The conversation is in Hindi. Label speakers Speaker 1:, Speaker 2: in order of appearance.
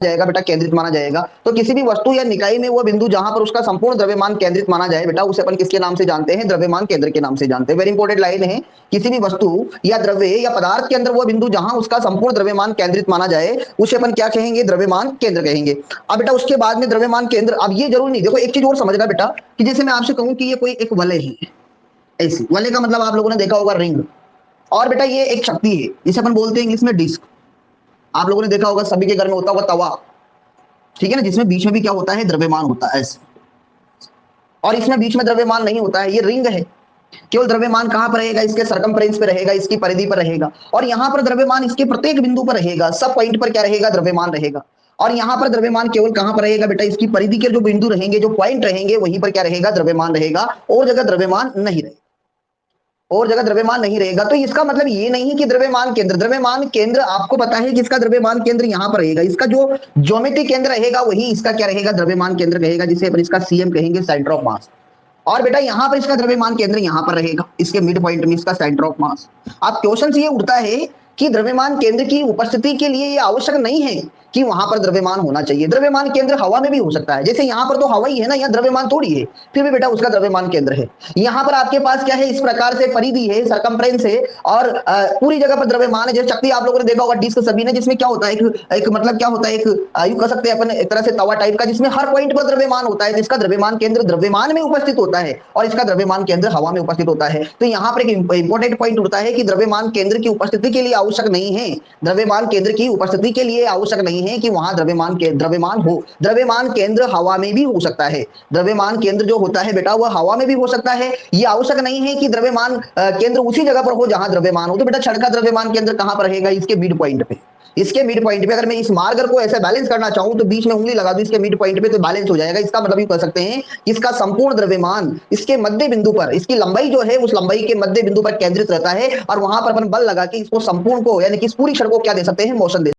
Speaker 1: जाएगा बेटा, केंद्रित माना जाएगा। तो किसी भी वस्तु या निकाय में वो बिंदु जहां पर उसका संपूर्ण द्रव्यमान केंद्रित माना जाए बेटा, उसे अपन किसके नाम से जानते हैं? द्रव्यमान केंद्र के नाम से जानते हैं। वेरी इंपॉर्टेंट लाइन है, किसी भी वस्तु या द्रव्य या पदार्थ के अंदर वो बिंदु जहां उसका संपूर्ण द्रव्यमान केंद्रित माना जाए, उसे अपन क्या कहेंगे? द्रव्यमान केंद्र कहेंगे। अब बेटा उसके बाद में द्रव्यमान केंद्र, अब ये जरूर नहीं, देखो एक चीज और समझना बेटा, कि जैसे मैं आपसे कहूं कि ये कोई एक वलय है, ऐसी वलय का मतलब आप लोगों ने देखा होगा रिंग, और बेटा ये एक शक्ति है जिसे अपन बोलते हैं इंग्लिश में डिस्क। आप लोगों ने देखा होगा सभी के घर में होता होगा तवा, ठीक है ना, जिसमें बीच में भी क्या होता है? द्रव्यमान होता है ऐसे। और इसमें बीच में द्रव्यमान नहीं होता है, ये रिंग है। केवल द्रव्यमान कहां पर रहेगा? इसके सरकमफ्रेंस पे रहेगा, इसकी परिधि पर रहेगा। और यहां पर द्रव्यमान इसके प्रत्येक बिंदु पर रहेगा, सब पॉइंट पर क्या रहेगा? द्रव्यमान रहेगा। और यहां पर द्रव्यमान केवल कहां पर रहेगा बेटा? इसकी परिधि के जो बिंदु रहेंगे, जो पॉइंट रहेंगे, वहीं पर क्या रहेगा? द्रव्यमान रहेगा, और जगह द्रव्यमान नहीं रहेगा, और जगह द्रव्यमान नहीं रहेगा। तो इसका मतलब ये नहीं है कि द्रव्यमान केंद्र आपको पता है कि इसका द्रव्यमान केंद्र यहां पर रहेगा, इसका जो ज्योमेट्रिक केंद्र रहेगा वही इसका क्या रहेगा? द्रव्यमान केंद्र कहेगा, जिसे अपन इसका सीएम कहेंगे, सेंटर ऑफ मास। और बेटा यहां पर इसका द्रव्यमान केंद्र यहां पर रहेगा, इसके मिड पॉइंट में इसका सेंटर ऑफ मास। अब क्वेश्चन ये उठता है कि द्रव्यमान केंद्र की उपस्थिति के लिए ये आवश्यक नहीं है कि वहां पर द्रव्यमान होना चाहिए। द्रव्यमान केंद्र हवा में भी हो सकता है, जैसे यहां पर तो हवा ही है ना, यहाँ द्रव्यमान थोड़ी है, फिर भी बेटा उसका द्रव्यमान केंद्र है। यहां पर आपके पास क्या है? इस प्रकार से परिधि है, सरकमफ्रेंस है, और पूरी जगह पर द्रव्यमान है। जैसे शक्ति आप लोगों ने देखा होगा डिस्क सभी ने, जिसमें क्या होता है? एक मतलब क्या होता है? एक यूं कह सकते हैं अपन एक तरह से तवा टाइप का, जिसमें हर पॉइंट पर द्रव्यमान होता है, जिसका द्रव्यमान केंद्र द्रव्यमान में उपस्थित होता है, और इसका द्रव्यमान केंद्र हवा में उपस्थित होता है। तो यहाँ पर एक इंपॉर्टेंट पॉइंट उठता है कि द्रव्यमान केंद्र की उपस्थिति के लिए आवश्यक नहीं है, द्रव्यमान केंद्र की उपस्थिति के लिए आवश्यक नहीं है कि वहां द्रव्यमान हो। द्रव्यमान केंद्र हवा में भी हो सकता है, द्रव्यमान केंद्र जो होता है बेटा वह हवा में भी हो सकता है। ये आवश्यक नहीं है कि द्रव्यमान केंद्र उसी जगह पर हो जहां द्रव्यमान हो। तो बेटा क्षण का द्रव्यमान केंद्र कहां पर रहेगा? इसके मिड पॉइंट पे। इसके मिड पॉइंट पे अगर मैं इस मार्कर को ऐसे बैलेंस करना चाहूं तो बीच में उंगली लगा दूं इसके मिड पॉइंट पे, तो बैलेंस हो जाएगा। इसका मतलब ये कह सकते हैं कि इसका संपूर्ण द्रव्यमान इसके मध्य बिंदु पर, इसकी लंबाई जो है उस लंबाई के मध्य बिंदु पर केंद्रित रहता है, और वहां पर अपन बल लगा के इसको संपूर्ण को, यानी कि इस पूरी क्षण को क्या दे सकते हैं? मोशन दे